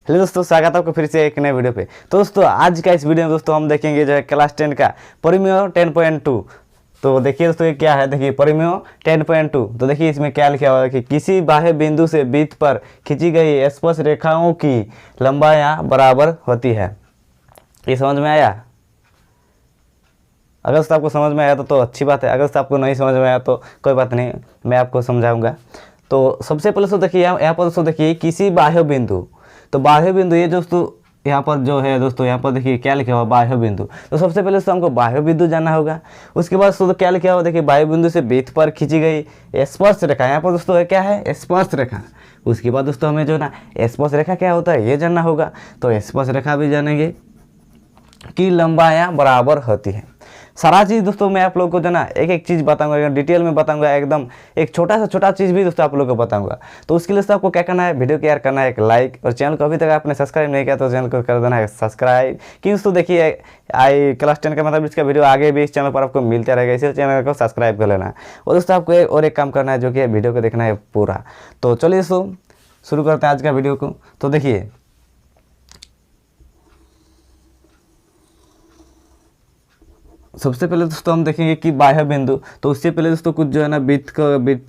Hello दोस्तों, स्वागत है आपको फिर से एक नए वीडियो पे। तो दोस्तों आज का इस वीडियो में दोस्तों हम देखेंगे जो है क्लास 10 का परिमेय 10.2। तो देखिए दोस्तों ये क्या है, देखिए परिमेय 10.2। तो देखिए इसमें क्या लिखा हुआ है कि किसी बाह्य बिंदु से वृत्त पर खींची गई स्पर्श रेखाओं की लंबाइयाँ बराबर होती है। ये समझ में आया? अगर दोस्तों आपको समझ में आया तो अच्छी बात है, अगर दोस्तों आपको नहीं समझ में आया तो कोई बात नहीं, मैं आपको समझाऊंगा। तो सबसे पहले दोस्तों देखिए यहाँ पर दोस्तों देखिए किसी बाह्य बिंदु, तो बाह्य बिंदु ये दोस्तों यहाँ पर जो है दोस्तों यहाँ पर देखिए क्या लिखा हुआ बाह्य बिंदु। तो सबसे पहले दोस्तों हमको बाह्य बिंदु जानना होगा। उसके बाद दोस्तों क्या लिखा हुआ देखिए बाह्य बिंदु से वृत्त पर खींची गई स्पर्श रेखा। यहाँ पर दोस्तों क्या है? स्पर्श रेखा। उसके बाद दोस्तों हमें जो ना स्पर्श रेखा क्या होता है ये जानना होगा। तो स्पर्श रेखा भी जानेंगे की लंबाइयाँ बराबर होती है। सारा चीज़ दोस्तों मैं आप लोगों को जो ना एक एक चीज़ बताऊंगा, डिटेल में बताऊंगा, एकदम एक छोटा से छोटा चीज़ भी दोस्तों आप लोगों को बताऊंगा। तो उसके लिए दोस्तों आपको क्या करना है, वीडियो को यार करना है एक लाइक, और चैनल को अभी तक आपने सब्सक्राइब नहीं किया तो चैनल को कर देना है सब्सक्राइब। क्यों दोस्तों देखिए आई क्लास 10 का मतलब इसका वीडियो आगे भी इस चैनल पर आपको मिलता रहेगा, इसलिए चैनल को सब्सक्राइब कर लेना है। और दोस्तों आपको और एक काम करना है जो कि वीडियो को देखना है पूरा। तो चलिए दोस्तों शुरू करते हैं आज का वीडियो को। तो देखिए सबसे पहले दोस्तों हम देखेंगे कि बाह्य बिंदु। तो उससे पहले दोस्तों कुछ जो है ना वृत्त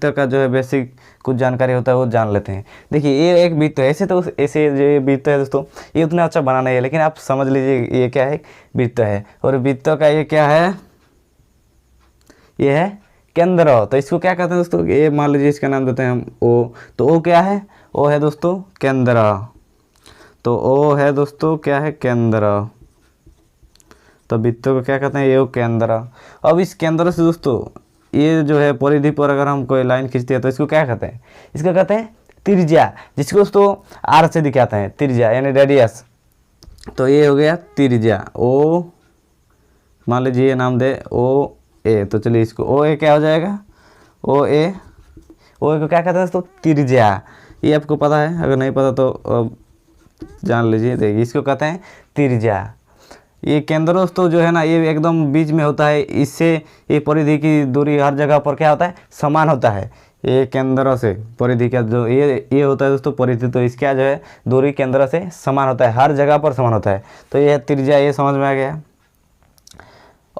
का जो है बेसिक कुछ जानकारी होता है वो जान लेते हैं। देखिए ये एक वृत्त है, ऐसे तो ऐसे जो वृत्त है दोस्तों ये उतना अच्छा बना नहीं है, लेकिन आप समझ लीजिए ये क्या है, वृत्त है। और वृत्त का ये क्या है, ये है केंद्र। तो इसको क्या कहते हैं दोस्तों, ये मान लीजिए इसका नाम देते हैं हम ओ। तो ओ क्या है? ओ है दोस्तों केंद्र। तो ओ है दोस्तों क्या है? केंद्र। तो वृत्तों को क्या कहते हैं? ये केंद्र। अब इस केंद्र से दोस्तों ये जो है परिधि पर अगर हम कोई लाइन खींचते हैं तो इसको क्या कहते हैं? इसको कहते हैं त्रिज्या, जिसको दोस्तों आर से दिखाते हैं, त्रिज्या यानी रेडियस। तो ये हो गया त्रिज्या ओ, मान लीजिए ये नाम दे ओ ए। तो चलिए इसको ओ ए क्या हो जाएगा? ओ ए। ओ ए को क्या कहते हैं दोस्तों? त्रिज्या। ये आपको पता है, अगर नहीं पता तो जान लीजिए। देखिए इसको कहते हैं त्रिज्या। ये केंद्र दोस्तों जो है ना ये एकदम बीच में होता है, इससे ये परिधि की दूरी हर जगह पर क्या होता है? समान होता है। ये केंद्र से परिधि का जो ये होता है दोस्तों परिधि, तो इसका जो है दूरी केंद्र से समान होता है, हर जगह पर समान होता है। तो ये त्रिज्या, ये समझ में आ गया।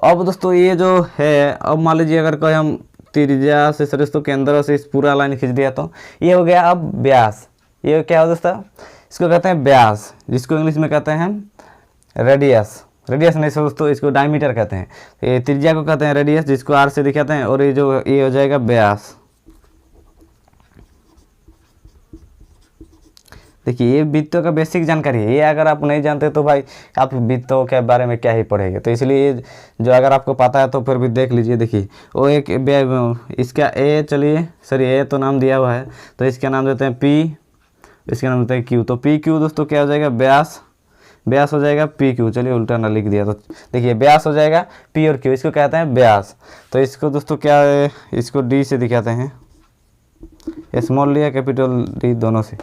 अब दोस्तों ये जो है, अब मान लीजिए अगर कोई हम त्रिज्या से दोस्तों केंद्र से इस पूरा लाइन खींच दिया तो ये हो गया अब व्यास। ये क्या हो दोस्तों? इसको कहते हैं व्यास, जिसको इंग्लिश में कहते हैं हम रेडियस। रेडियस नहीं दोस्तों, इसको डायमीटर कहते हैं। ये त्रिज्या को कहते हैं रेडियस, जिसको आर से दिखाते हैं। और ये जो ये हो जाएगा व्यास। देखिए ये वृत्तों का बेसिक जानकारी है, ये अगर आप नहीं जानते तो भाई आप वृत्तों के बारे में क्या ही पढ़ेंगे। तो इसलिए जो अगर आपको पता है तो फिर भी देख लीजिए। देखिए वो एक इसका ए, चलिए सॉरी ए तो नाम दिया हुआ है, तो इसका नाम देते हैं पी, इसका नाम देते हैं क्यू। तो पी क्यू दोस्तों क्या हो जाएगा? व्यास। व्यास हो जाएगा पी क्यू। चलिए उल्टा ना लिख दिया। तो देखिए व्यास हो जाएगा पी और क्यू, इसको कहते हैं व्यास। तो इसको दोस्तों क्या है, इसको डी से दिखाते हैं, स्मॉल डी या कैपिटल डी दोनों से।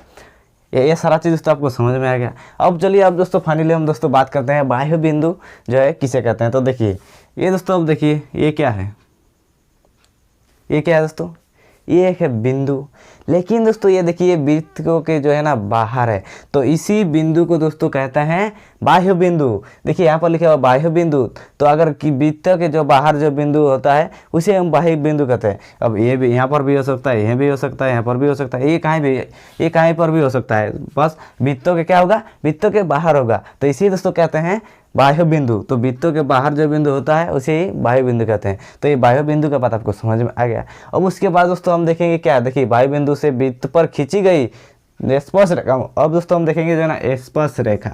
ये सारा चीज़ दोस्तों आपको समझ में आ गया। अब चलिए अब दोस्तों फाइनली हम दोस्तों बात करते हैं बाह्य बिंदु जो है किसे कहते हैं। तो देखिए ये दोस्तों अब देखिए ये क्या है, ये क्या है दोस्तों? ये एक है बिंदु। लेकिन दोस्तों ये देखिए वृत्त को के जो है ना बाहर है, तो इसी बिंदु को दोस्तों कहते हैं बाह्य बिंदु। देखिए यहाँ पर लिखा हुआ बाह्य बिंदु। तो अगर कि वृत्त के जो बाहर जो बिंदु होता है उसे हम बाह्य बिंदु कहते हैं। अब ये भी यहाँ पर भी हो सकता है, यहाँ भी हो सकता है, यहाँ पर भी हो सकता है, ये कहीं पर भी हो सकता है। बस वृत्तों के क्या होगा? वृत्तों के बाहर होगा। तो इसी दोस्तों कहते हैं बाह्य बिंदु। तो वृत्तों के बाहर जो बिंदु होता है उसे ही बाह्य बिंदु कहते हैं। तो ये बाह्य बिंदु का बात आपको समझ में आ गया। अब उसके बाद दोस्तों हम देखेंगे क्या, देखिए बाह्य बिंदु से वृत्त पर खींची गई स्पर्श रेखा। अब दोस्तों हम देखेंगे जो है ना स्पर्श रेखा।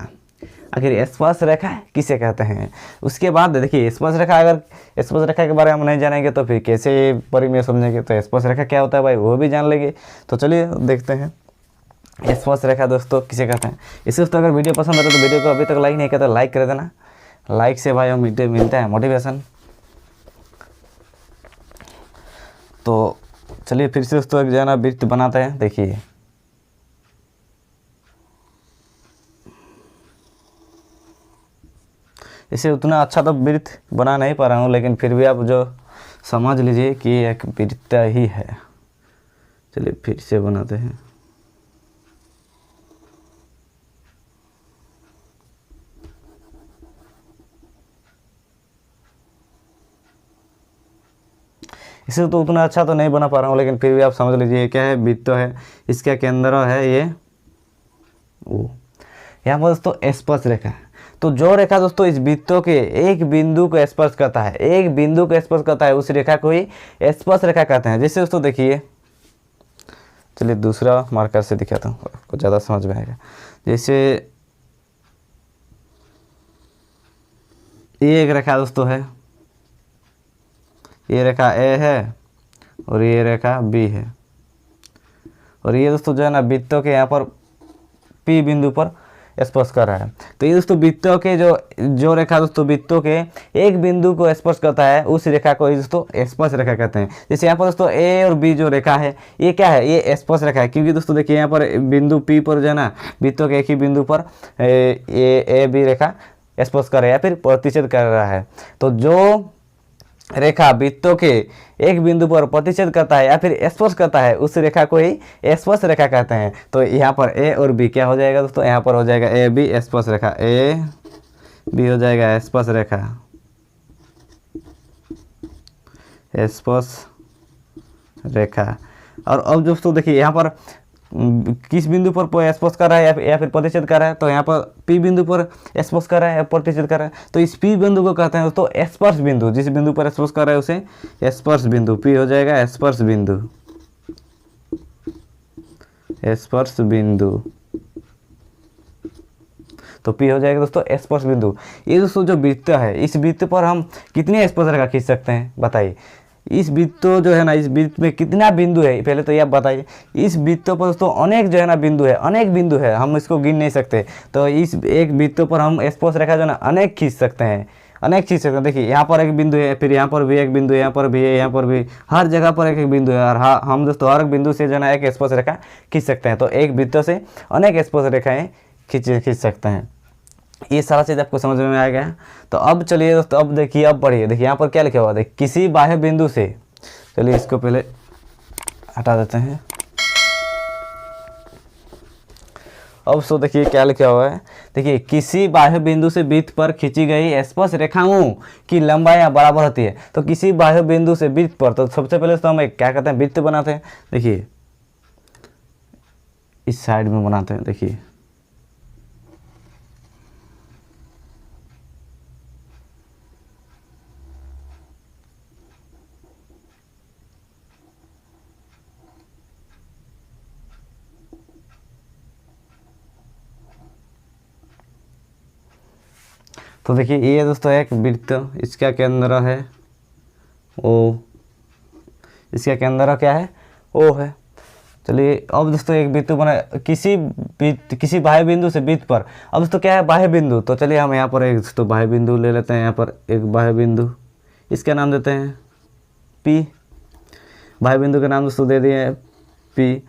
आखिर स्पर्श रेखा किसे कहते हैं? उसके बाद देखिए स्पर्श रेखा, अगर स्पर्श रेखा के बारे में हम नहीं जानेंगे तो फिर कैसे परिमेय समझेंगे। तो स्पर्श रेखा क्या होता है भाई वो भी जान लेंगे। तो चलिए देखते हैं स्पर्श रेखा दोस्तों किसे कहते हैं। इसे दोस्तों अगर वीडियो पसंद आता है तो वीडियो को अभी तक लाइक नहीं किया तो लाइक कर देना। लाइक से भाई हम मिलता है मोटिवेशन। तो चलिए फिर से दोस्तों एक जो है ना वृत्त बनाते हैं। देखिए इसे उतना अच्छा तो वृत्त बना नहीं पा रहा हूँ, लेकिन फिर भी आप जो समझ लीजिए कि एक वृत्त ही है। चलिए फिर से बनाते हैं। इसे तो उतना अच्छा तो नहीं बना पा रहा हूँ, लेकिन फिर भी आप समझ लीजिए क्या है, वृत्त है, इसका केंद्र है ये ओ। यहाँ पर दोस्तों स्पर्श रेखा, तो जो रेखा दोस्तों इस वृत्तों के एक बिंदु को स्पर्श करता है, एक बिंदु को स्पर्श करता है, उस रेखा को ही स्पर्श रेखा कहते हैं। जैसे दोस्तों देखिए, चलिए दूसरा मार्कर से दिखाता हूँ, आपको ज़्यादा समझ में आएगा। जैसे ये एक रेखा दोस्तों है, ये रेखा ए है और ये रेखा बी है, और ये दोस्तों जो है ना वृत्तों के यहाँ पर पी बिंदु पर स्पर्श कर रहा है। तो ये दोस्तों वृत्तों के जो रेखा दोस्तों वृत्तों के एक बिंदु को स्पर्श करता है, उस रेखा को ही दोस्तों स्पर्श रेखा कहते हैं। जैसे यहाँ पर दोस्तों ए और बी जो रेखा है, ये क्या है, ये स्पर्श रेखा है, क्योंकि दोस्तों देखिए यहाँ पर बिंदु पी पर जो है ना वृत्तों के एक ही बिंदु पर ए बी रेखा स्पर्श कर रहा है या फिर प्रतिच्छेद कर रहा है। तो जो रेखा वृत्तों के एक बिंदु पर प्रतिच्छेद करता है या फिर स्पर्श करता है, उस रेखा को ही स्पर्श रेखा कहते हैं। तो यहाँ पर ए और बी क्या हो जाएगा दोस्तों, यहाँ पर हो जाएगा ए बी स्पर्श रेखा, ए बी हो जाएगा स्पर्श रेखा, स्पर्श रेखा। और अब दोस्तों देखिए यहाँ पर किस बिंदु पर स्पर्श कर रहा है या फिर प्रतिच्छेद कर रहा है, तो यहाँ पर पी बिंदु पर स्पर्श कर रहा है या प्रतिच्छेद कर रहा है, तो इस पी बिंदु को कहते हैं दोस्तों स्पर्श बिंदु। जिस बिंदु पर स्पर्श कर रहा है उसे स्पर्श बिंदु, पी हो जाएगा स्पर्श बिंदु, स्पर्श बिंदु। तो पी हो जाएगा दोस्तों स्पर्श बिंदु। ये दोस्तों जो वृत्त है, इस वृत्त पर हम कितनी स्पर्श रेखा खींच सकते हैं बताइए। इस वृत्त जो है ना, इस वृत्त में कितना बिंदु है, पहले तो ये आप बताइए। इस वृत्तों पर दोस्तों अनेक जो है ना बिंदु है, अनेक बिंदु है, हम इसको गिन नहीं सकते। तो इस एक वृत्तों पर हम स्पर्श रेखा जो है ना अनेक खींच सकते हैं, अनेक खींच सकते हैं। देखिए यहाँ पर एक बिंदु है, फिर यहाँ पर भी एक बिंदु है, यहाँ पर भी है, यहाँ पर भी, हर जगह पर एक एक बिंदु है। और हाँ, हम दोस्तों हर बिंदु से जो है ना एक स्पर्श रेखा खींच सकते हैं। तो एक वृत्तों से अनेक स्पर्श रेखाएँ खींच सकते हैं। ये सारा चीज़ आपको समझ में आ गया। तो अब चलिए दोस्तों, अब देखिए, अब पढ़िए। देखिए यहाँ पर क्या लिखा हुआ है, देखिए किसी बाह्य बिंदु से, चलिए इसको पहले हटा देते हैं। अब सो देखिए क्या लिखा हुआ है, देखिए किसी बाह्य बिंदु से वृत्त पर खींची गई स्पर्श रेखाओं की लंबाई बराबर होती है। तो किसी बाह्य बिंदु से वृत्त पर, तो सबसे पहले तो हम क्या कहते हैं, वृत्त बनाते हैं। देखिए इस साइड में बनाते हैं, देखिए तो देखिए ये दोस्तों एक वृत्त, इसका केंद्र है ओ, इसका केंद्र क्या है, ओ है। चलिए अब दोस्तों एक वृत्त बना किसी बाह्य बिंदु से वृत्त पर। अब दोस्तों क्या है, बाह्य बिंदु। तो चलिए हम यहाँ पर एक दोस्तों बाह्य बिंदु ले लेते हैं। यहाँ पर एक बाह्य बिंदु, इसका नाम देते हैं पी। बाह्य बिंदु का नाम दोस्तों दे दिए पी।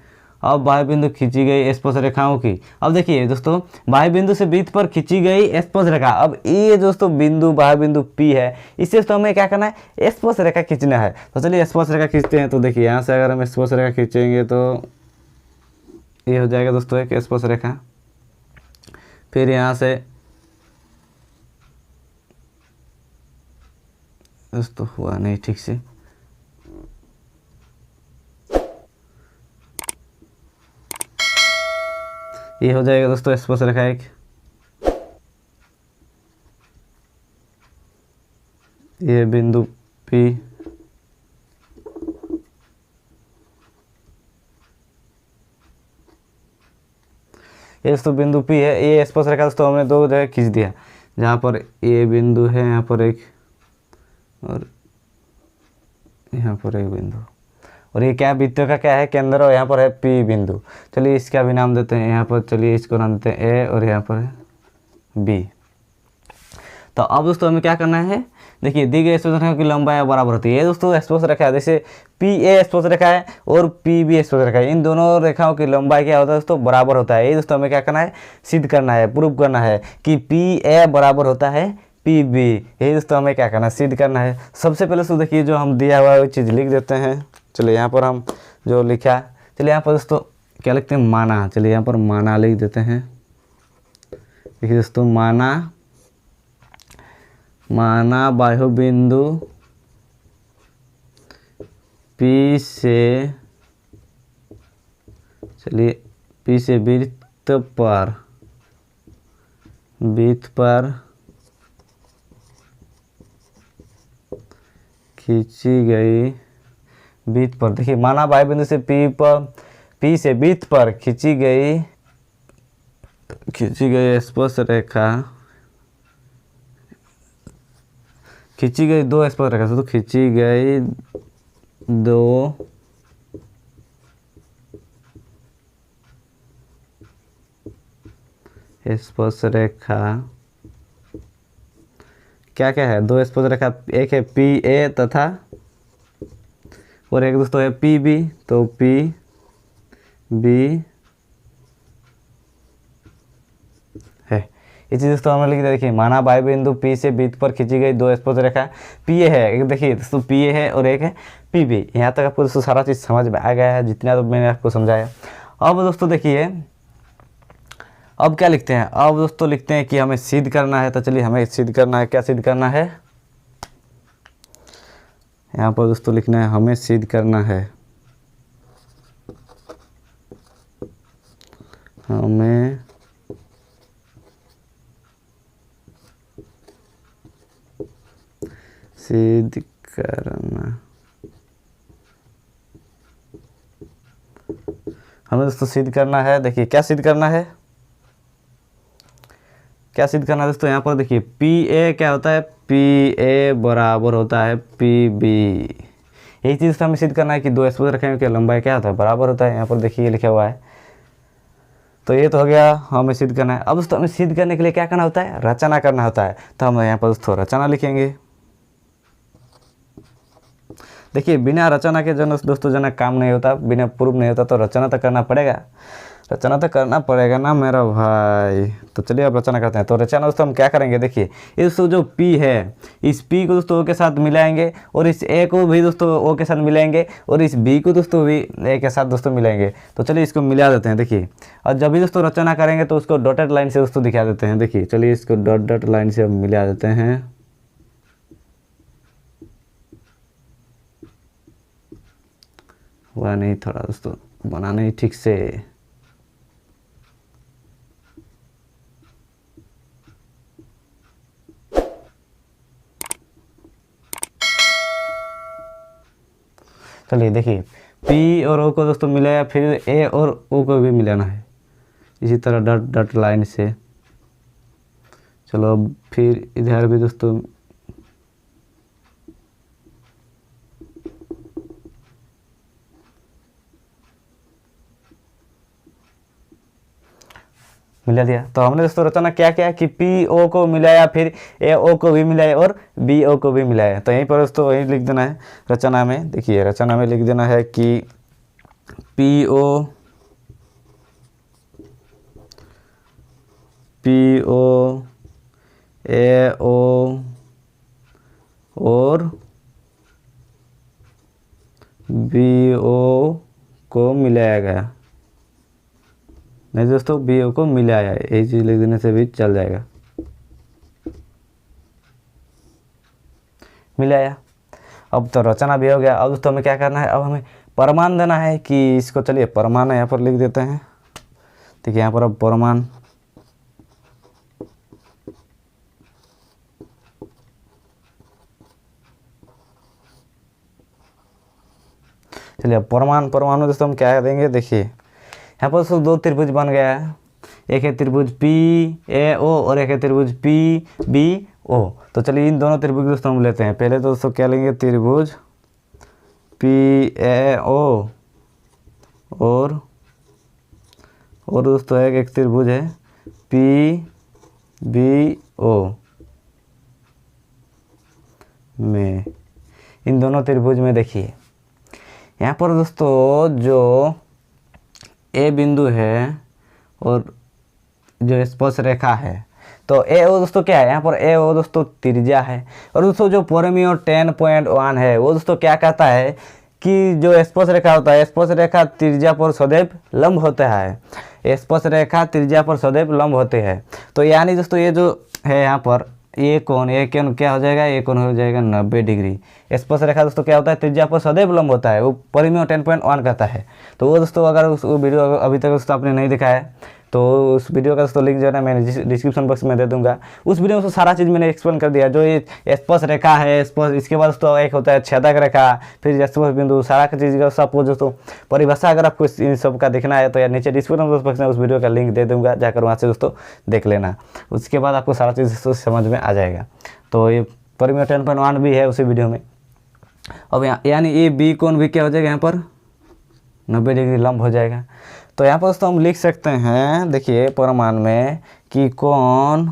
अब बाह्य बिंदु खींची गई स्पर्श रेखाओं की। अब देखिए दोस्तों, बाह्य बिंदु से वृत्त पर खींची गई स्पर्श रेखा। अब ये दोस्तों बिंदु बाह्य बिंदु पी है, इससे दोस्तों हमें क्या करना है, स्पर्श रेखा खींचना है। तो चलिए स्पर्श रेखा खींचते हैं। तो देखिए यहाँ से अगर हम स्पर्श रेखा खींचेंगे तो ये हो जाएगा दोस्तों एक स्पर्श रेखा। फिर यहाँ से दोस्तों हुआ नहीं ठीक से, ये हो जाएगा दोस्तों स्पर्श रेखा एक। ये बिंदु पी, ये दोस्तों बिंदु पी है। ये स्पर्श रेखा दोस्तों हमने दो जगह खींच दिया, जहाँ पर ये बिंदु है, यहाँ पर एक, और यहाँ पर एक बिंदु। और ये क्या वृत्त का क्या है, केंद्र, और यहाँ पर है पी बिंदु। चलिए इसका भी नाम देते हैं यहाँ पर, चलिए इसको नाम देते हैं ए, और यहाँ पर है बी। तो अब दोस्तों हमें क्या करना है, देखिए दी गई स्पर्श रेखा की लंबाई बराबर होती है। ये दोस्तों स्पर्श रेखा है, जैसे पी ए स्पर्श रेखा है और पी बी स्पर्श रेखा है, इन दोनों रेखाओं की लंबाई क्या होता है दोस्तों, बराबर होता है। ये दोस्तों हमें क्या करना है, सिद्ध करना है, प्रूव करना है कि पी ए बराबर होता है पी बी। यही दोस्तों हमें क्या करना है, सिद्ध करना है। सबसे पहले तो देखिए जो हम दिया हुआ है वो चीज़ लिख देते हैं। चलिए यहाँ पर हम जो लिखा, चलिए यहाँ पर दोस्तों क्या लिखते हैं, माना। चलिए यहाँ पर माना लिख देते हैं। देखिए दोस्तों माना बाह्य बिंदु पी से, चलिए पी से वृत्त पर खींची गई, वृत्त पर देखिए माना वायु बिंदु से पी से वृत्त पर खींची गई स्पर्श रेखा, खींची गई दो स्पर्श रेखा, तो खींची गई दो स्पर्श रेखा, क्या क्या है, दो स्पर्श रेखा, एक है पी ए तथा और एक दोस्तों है पी बी, तो पी बी है। ये चीज़ दोस्तों हमने लिख दिया, देखिए माना वायु बिंदु पी से वृत्त पर खींची गई दो स्पर्श रेखा, पी ए है, एक देखिए दोस्तों पी ए है और एक है पी बी। यहाँ तक आपको दोस्तों सारा चीज़ समझ में आ गया है, जितना तो मैंने आपको समझाया। अब दोस्तों देखिए अब क्या लिखते हैं, अब दोस्तों लिखते हैं कि हमें सिद्ध करना है। तो चलिए हमें सिद्ध करना है, क्या सिद्ध करना है, यहाँ पर दोस्तों लिखना है हमें सिद्ध करना है, हमें सिद्ध करना, हमें दोस्तों सिद्ध करना है। देखिए क्या सिद्ध करना है, क्या सिद्ध करना है दोस्तों, यहाँ पर देखिए पी ए क्या होता है, पी ए बराबर होता है पी बी। यही चीज़ हमें सिद्ध करना है कि दो स्पर्श रेखाओं की लंबाई क्या होता है, बराबर होता है। यहाँ पर देखिए लिखा हुआ है, तो ये तो हो गया हमें सिद्ध करना है। अब दोस्तों हमें सिद्ध करने के लिए क्या करना होता है, रचना करना होता है। तो हम यहाँ पर दोस्तों रचना लिखेंगे। देखिए बिना रचना के जो दोस्तों जना काम नहीं होता, बिना प्रूफ नहीं होता, तो रचना तो करना पड़ेगा, रचना तो करना पड़ेगा ना मेरा भाई। तो चलिए अब रचना करते हैं। तो रचना दोस्तों हम क्या करेंगे, देखिए इस जो पी है, इस पी को दोस्तों ओ के साथ मिलाएंगे और इस ए को भी दोस्तों ओ के साथ मिलाएंगे और इस बी को दोस्तों भी ए के साथ दोस्तों मिलाएंगे। तो चलिए इसको मिला देते हैं। देखिए और जब भी दोस्तों रचना करेंगे तो उसको डॉटेड लाइन से दोस्तों दिखा देते हैं। देखिए चलिए इसको डॉट लाइन से हम मिला देते हैं। हुआ नहीं, थोड़ा दोस्तों बना नहीं ठीक से। चलिए देखिए पी और ओ को दोस्तों मिलाया, फिर ए और ओ को भी मिलाना है इसी तरह डॉट डॉट लाइन से। चलो अब फिर इधर भी दोस्तों मिला दिया। तो हमने दोस्तों रचना क्या किया कि पी ओ को मिलाया, फिर ए ओ को भी मिलाया और बी ओ को भी मिलाया। तो यहीं पर दोस्तों वही लिख देना है रचना में। देखिए रचना में लिख देना है कि पी ओ ए ओ और बी ओ को मिलाया गया। नहीं दोस्तों बी ओ को मिलाया, यही चीज़ लिख देने से भी चल जाएगा। मिलाया, अब तो रचना भी हो गया। अब दोस्तों हमें क्या करना है, अब हमें परमान देना है कि इसको, चलिए परमान यहाँ पर लिख देते हैं। देखिए यहाँ पर अब परमान, चलिए परमाणु दोस्तों हम क्या देंगे। देखिए यहाँ पर दोस्तों दो त्रिभुज बन गया है, एक है त्रिभुज पी ए ओ और एक है त्रिभुज पी बी ओ। तो चलिए इन दोनों त्रिभुज दोस्तों हम लेते हैं। पहले तो दोस्तों क्या लेंगे, त्रिभुज पी ए ओ और दोस्तों एक त्रिभुज है पी बी ओ में। इन दोनों त्रिभुज में देखिए यहाँ पर दोस्तों जो ए बिंदु है और जो स्पर्श रेखा है, तो ए ओ दोस्तों क्या है, यहाँ पर ए ओ दोस्तों त्रिज्या है। और दोस्तों जो परमीय 10.1 है वो दोस्तों क्या कहता है कि जो स्पर्श रेखा होता है, स्पर्श रेखा त्रिज्या पर सदैव लंब होता है, स्पर्श रेखा त्रिज्या पर सदैव लंब होते हैं। तो यानी दोस्तों ये जो है यहाँ पर ये कोण क्या हो जाएगा, ये कोण हो जाएगा 90 डिग्री। स्पर्श रेखा दोस्तों क्या होता है, त्रिज्या पर सदैव लंब होता है, वो परिमेय 10.1 कहता है। तो वो दोस्तों अगर उस वीडियो अभी तक दोस्तों आपने नहीं देखा है तो उस वीडियो का दोस्तों लिंक जो है ना मैं डिस्क्रिप्शन बॉक्स में दे दूंगा। उस वीडियो में सारा चीज़ मैंने एक्सप्लेन कर दिया, जो ये स्पर्श रेखा है, स्पर्श, इसके बाद दोस्तों एक होता है छेदक रेखा, फिर स्पर्श बिंदु, सारा चीज़ का सबको दोस्तों परिभाषा अगर आपको इन सब का देखना है तो यार नीचे डिस्क्रिप्शन बॉक्स में उस वीडियो का लिंक दे दूंगा, जाकर वहाँ से दोस्तों देख लेना। उसके बाद आपको सारा चीज़ दोस्तों समझ में आ जाएगा। तो ये परिमेय 10.1 भी है उसी वीडियो में। अब यहाँ यानी ये बी कोण भी क्या हो जाएगा, यहाँ पर 90 डिग्री लंब हो जाएगा। तो यहाँ पर दोस्तों हम लिख सकते हैं, देखिए प्रमाण में कि कोण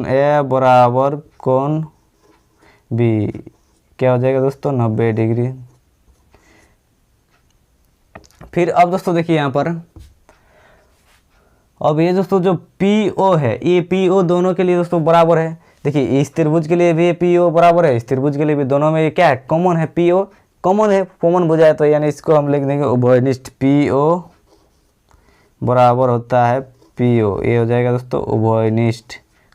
ए बराबर कोण बी क्या हो जाएगा दोस्तों, 90 डिग्री। फिर अब दोस्तों देखिए यहाँ पर, अब ये दोस्तों जो PO है, ये PO दोनों के लिए दोस्तों बराबर है। देखिए इस त्रिभुज के लिए भी PO बराबर है, इस त्रिभुज के लिए भी, दोनों में ये क्या है, कॉमन है, PO कॉमन है, कॉमन भुजा है, तो यानी इसको हम लिख देंगे उभयनिष्ठ। PO बराबर होता है PO, ये हो जाएगा दोस्तों उभयनिष्ठ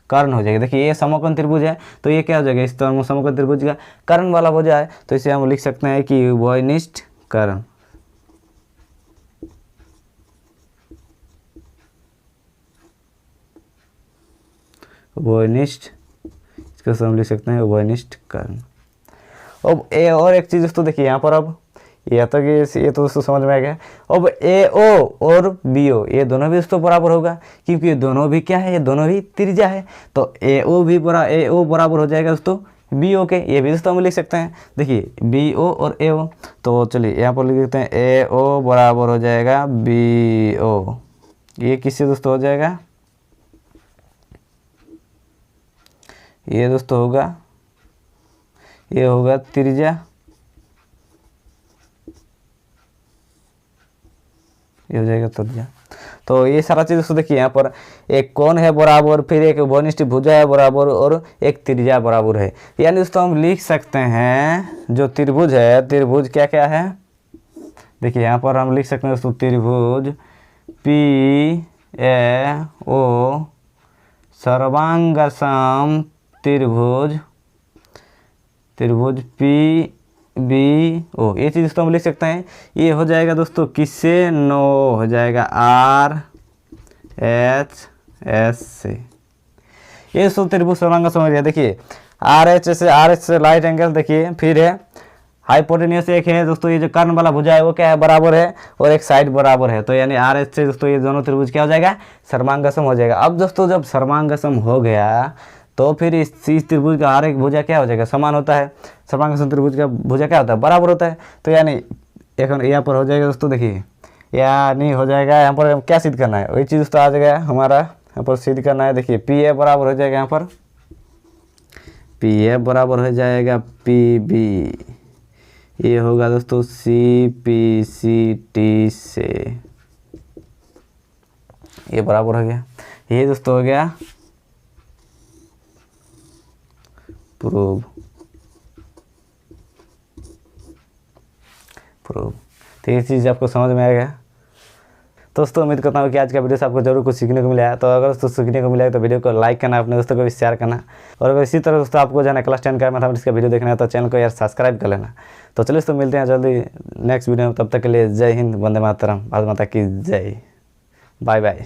कर्ण हो जाएगा। देखिए ये समकोण त्रिभुज है तो ये क्या हो जाएगा, इस तरह समकोण त्रिभुज का कर्ण वाला भुजा है, तो इसे हम लिख सकते हैं कि उभयनिष्ठ कर्ण। उभयनिष्ठ, इसको हम लिख सकते हैं उभयनिष्ठ कर्ण। अब ए और एक चीज़ दोस्तों देखिए यहाँ पर, अब ये तो दोस्तों समझ में आ गया। अब AO और BO ये दोनों भी दोस्तों बराबर होगा, क्योंकि ये दोनों भी क्या है, ये दोनों भी त्रिज्या है। तो AO बराबर हो जाएगा दोस्तों BO के, ये भी दोस्तों हम लिख सकते हैं। देखिए BO और AO, तो चलिए यहाँ पर लिख देते हैं AO बराबर हो जाएगा BO। ये किससे दोस्तों हो जाएगा, ये दोस्तों होगा, ये होगा त्रिज्या, ये हो जाएगा त्रिज्या। तो ये सारा चीज़ दोस्तों देखिए यहाँ पर एक कोण है बराबर, फिर एक उभयनिष्ठ भुजा है बराबर, और एक त्रिज्या बराबर है। यानी दोस्तों हम लिख सकते हैं जो त्रिभुज है, त्रिभुज क्या क्या है, देखिए यहाँ पर हम लिख सकते हैं दोस्तों त्रिभुज PAO सर्वांग सम त्रिभुज, त्रिभुज PBO, ये चीज़ दोस्तों हम लिख सकते हैं। ये हो जाएगा दोस्तों किससे, 9 हो जाएगा RHS से। ये दोस्तों त्रिभुज सर्वांग सम एरिया, देखिए RH से राइट एंगल, देखिए फिर है हाइपोटेन्यूस एक है दोस्तों, ये जो कर्ण वाला भुजा है वो क्या है, बराबर है, और एक साइड बराबर है, तो यानी RH से दोस्तों ये दोनों त्रिभुज क्या हो जाएगा, सर्वांगसम हो जाएगा। अब दोस्तों जब सर्वांगसम हो गया तो फिर इस त्रिभुज का हर एक भुजा क्या हो जाएगा, समान होता है। सर्वांगसम त्रिभुज का भुजा क्या होता है, बराबर होता है। तो यानी यहाँ पर हो जाएगा दोस्तों, देखिए यानी हो जाएगा, यहाँ पर क्या सिद्ध करना है, वही चीज़ दोस्तों आ जाएगा हमारा, यहाँ पर सिद्ध करना है। देखिए PA बराबर हो जाएगा, यहाँ पर PA बराबर हो जाएगा PB, ये होगा दोस्तों CPCT से, ये बराबर हो गया। ये दोस्तों हो गया प्रूव। तो ये चीज़ आपको समझ में आ गया। दोस्तों उम्मीद करता हूँ कि आज का वीडियो से आपको जरूर कुछ सीखने को मिला है। तो अगर दोस्तों सीखने को मिला है तो वीडियो को लाइक करना, अपने दोस्तों को भी शेयर करना, और अगर इसी तरह दोस्तों आपको जो है क्लास 10 का मैथमेटिक्स का वीडियो देखना है तो चैनल को यार सब्सक्राइब कर लेना। तो चलिए दोस्तों मिलते हैं जल्दी नेक्स्ट वीडियो में, तब तक के लिए जय हिंद, वंदे मातरम, भारत माता की जय, बाय बाय।